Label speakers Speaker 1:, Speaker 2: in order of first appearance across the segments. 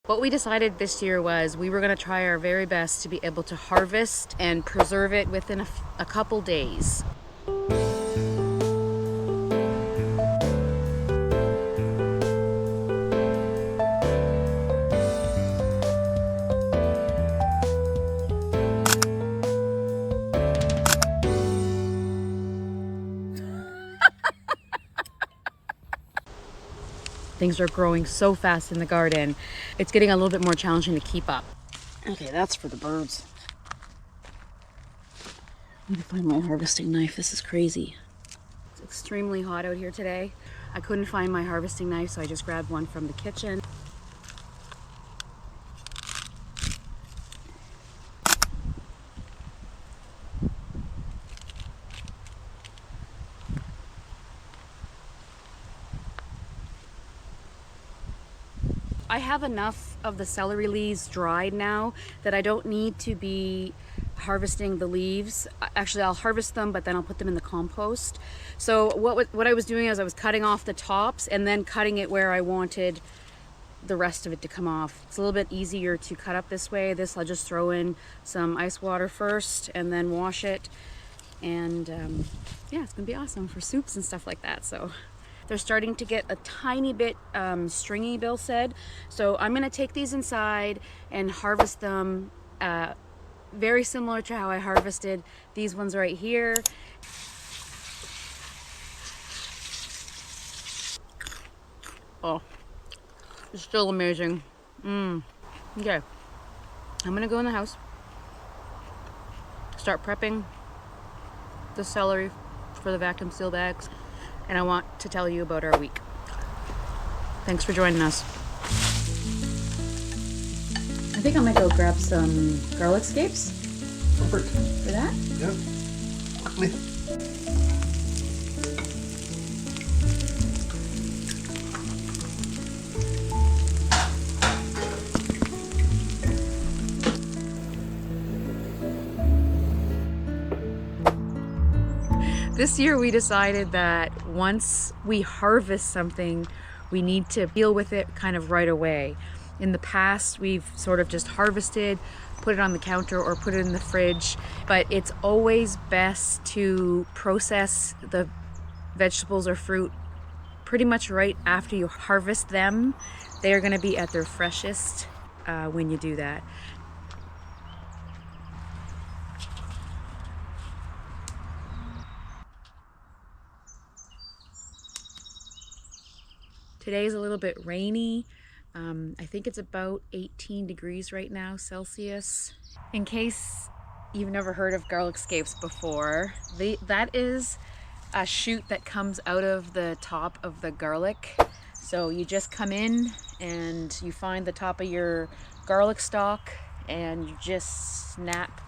Speaker 1: What we decided this year was we were going to try our very best to be able to harvest and preserve it within a couple days. Things are growing so fast in the garden. It's getting a little bit more challenging to keep up. Okay, that's for the birds. I need to find my harvesting knife. This is crazy. It's extremely hot out here today. I couldn't find my harvesting knife, so I just grabbed one from the kitchen. I have enough of the celery leaves dried now that I don't need to be harvesting the leaves. Actually, I'll harvest them, but then I'll put them in the compost. So what I was doing is I was cutting off the tops and then cutting it where I wanted the rest of it to come off. It's a little bit easier to cut up this way. This I'll just throw in some ice water first and then wash it. And yeah, it's gonna be awesome for soups and stuff like that. So they're starting to get a tiny bit stringy, Bill said. So I'm gonna take these inside and harvest them very similar to how I harvested these ones right here. Oh, it's still amazing. Okay, I'm gonna go in the house, start prepping the celery for the vacuum seal bags, and I want to tell you about our week. Thanks for joining us. I think I might go grab some garlic scapes.
Speaker 2: Perfect.
Speaker 1: For that?
Speaker 2: Yep. Quickly.
Speaker 1: This year we decided that once we harvest something, we need to deal with it kind of right away. In the past, we've sort of just harvested, put it on the counter or put it in the fridge, but it's always best to process the vegetables or fruit pretty much right after you harvest them. They are going to be at their freshest when you do that. Today's a little bit rainy. I think it's about 18 degrees right now, Celsius. In case you've never heard of garlic scapes before, that is a shoot that comes out of the top of the garlic. So you just come in and you find the top of your garlic stalk and you just snap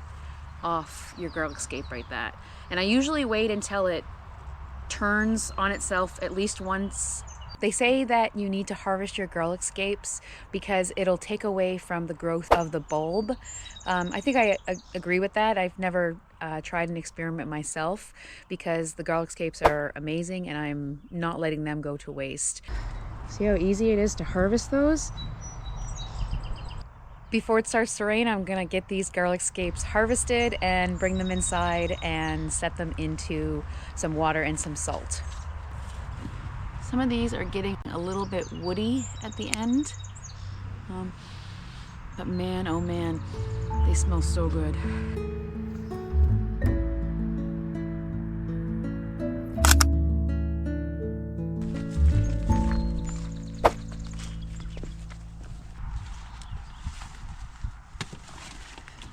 Speaker 1: off your garlic scape right there. And I usually wait until it turns on itself at least once. They say that you need to harvest your garlic scapes because it'll take away from the growth of the bulb. I think I agree with that. I've never tried an experiment myself because the garlic scapes are amazing and I'm not letting them go to waste. See how easy it is to harvest those? Before it starts to rain, I'm gonna get these garlic scapes harvested and bring them inside and set them into some water and some salt. Some of these are getting a little bit woody at the end, but man, oh man, they smell so good.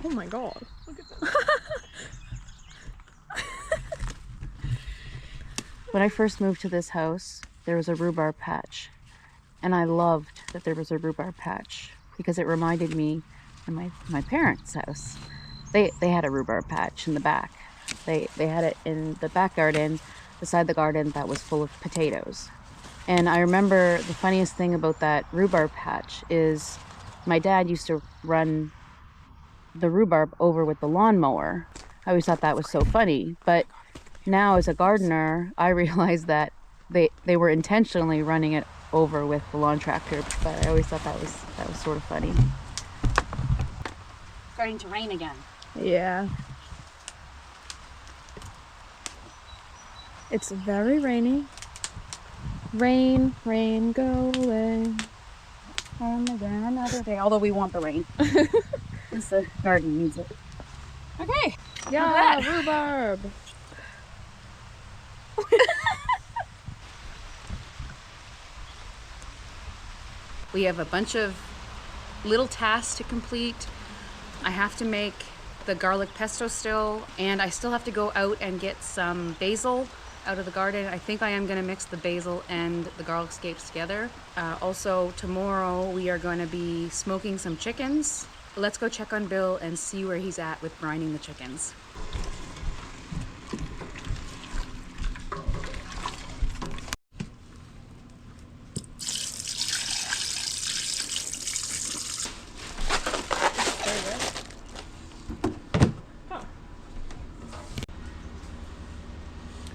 Speaker 3: Oh my god, look at that.
Speaker 1: When I first moved to this house, there was a rhubarb patch, and I loved that there was a rhubarb patch because it reminded me of my parents' house. They had a rhubarb patch in the back. They had it in the back garden, beside the garden that was full of potatoes. And I remember the funniest thing about that rhubarb patch is my dad used to run the rhubarb over with the lawnmower. I always thought that was so funny, but now as a gardener, I realized that they were intentionally running it over with the lawn tractor, but I always thought that was sort of funny. Starting to rain again.
Speaker 3: Yeah. It's very rainy. Rain, rain, go away.
Speaker 1: And again another day, although we want the rain. Because the garden needs it. Okay.
Speaker 3: Yeah, rhubarb.
Speaker 1: We have a bunch of little tasks to complete. I have to make the garlic pesto still, and I still have to go out and get some basil out of the garden. I think I am going to mix the basil and the garlic scapes together. Also, tomorrow we are going to be smoking some chickens. Let's go check on Bill and see where he's at with brining the chickens.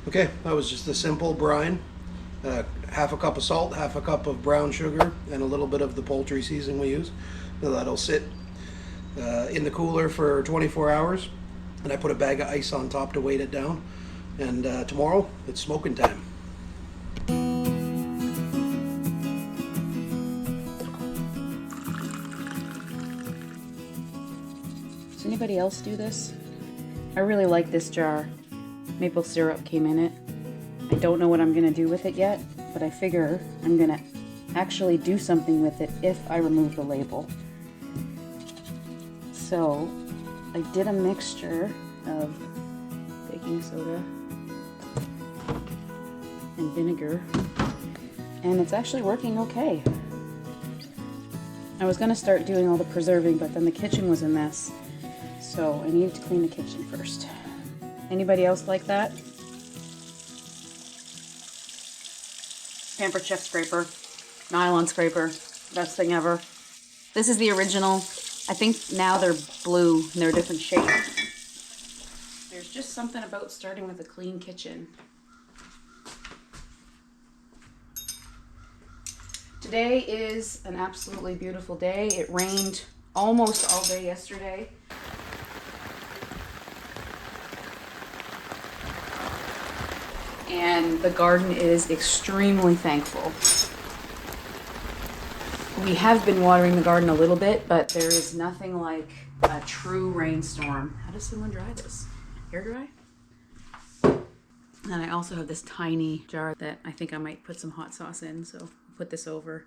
Speaker 2: Okay, that was just a simple brine. Half a cup of salt, half a cup of brown sugar, and a little bit of the poultry seasoning we use. Now that'll sit in the cooler for 24 hours. And I put a bag of ice on top to weight it down. And tomorrow, it's smoking time.
Speaker 1: Does anybody else do this? I really like this jar. Maple syrup came in it. I don't know what I'm gonna do with it yet, but I figure I'm gonna actually do something with it if I remove the label. So I did a mixture of baking soda and vinegar, and it's actually working okay. I was gonna start doing all the preserving, but then the kitchen was a mess, so I needed to clean the kitchen first. Anybody else like that? Pampered Chef scraper, nylon scraper, best thing ever. This is the original. I think now they're blue and they're a different shape. There's just something about starting with a clean kitchen. Today is an absolutely beautiful day. It rained almost all day yesterday. And the garden is extremely thankful. We have been watering the garden a little bit, but there is nothing like a true rainstorm. How does someone dry this? Hair dry? And I also have this tiny jar that I think I might put some hot sauce in, so I'll put this over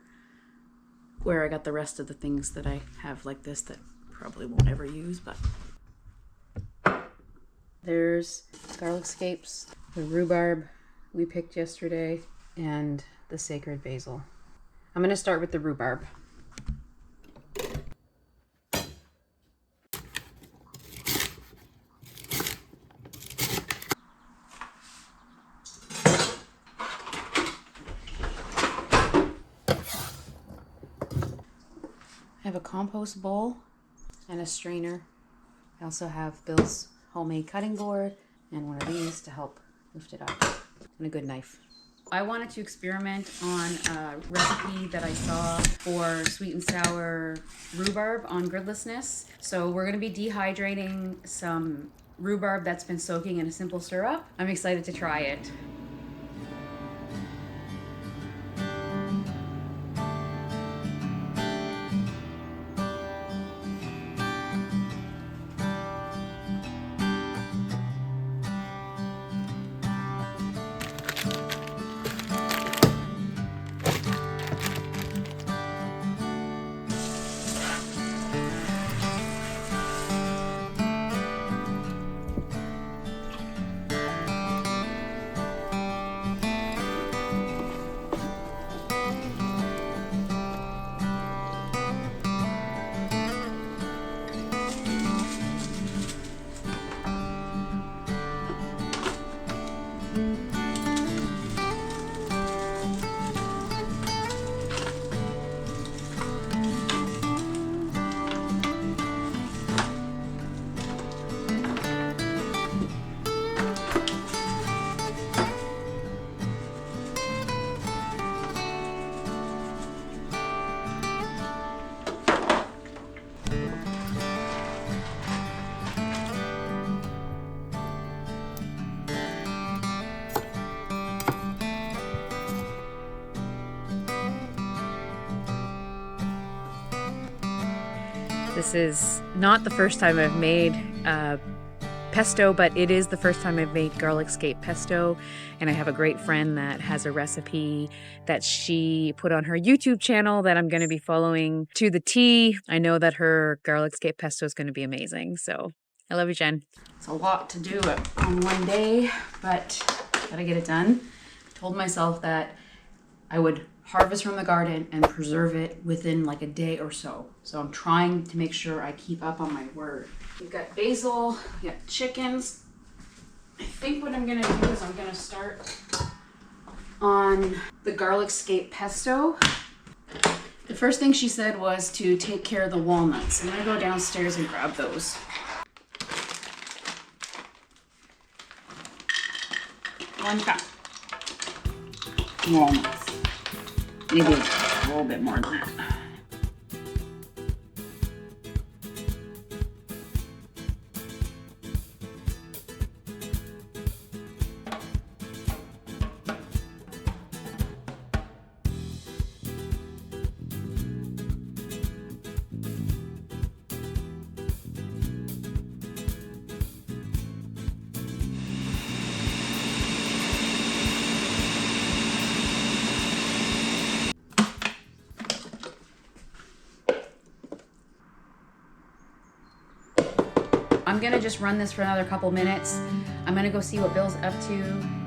Speaker 1: where I got the rest of the things that I have like this that probably won't ever use, but there's garlic scapes, the rhubarb we picked yesterday, and the sacred basil. I'm gonna start with the rhubarb. I have a compost bowl and a strainer. I also have Bill's homemade cutting board and one of these to help lift it up, and a good knife. I wanted to experiment on a recipe that I saw for sweet and sour rhubarb on gridlessness. So we're gonna be dehydrating some rhubarb that's been soaking in a simple syrup. I'm excited to try it. This is not the first time I've made pesto, but it is the first time I've made garlic scape pesto, and I have a great friend that has a recipe that she put on her YouTube channel that I'm going to be following to the T. I know that her garlic scape pesto is going to be amazing, so I love you, Jen. It's a lot to do on one day, but gotta get it done. I told myself that I would harvest from the garden and preserve it within like a day or so. So I'm trying to make sure I keep up on my word. We've got basil, we got chickens. I think what I'm gonna do is I'm gonna start on the garlic scape pesto. The first thing she said was to take care of the walnuts. I'm gonna go downstairs and grab those. 1 cup walnuts. Maybe a little bit more than that. I'm gonna just run this for another couple minutes. I'm gonna go see what Bill's up to.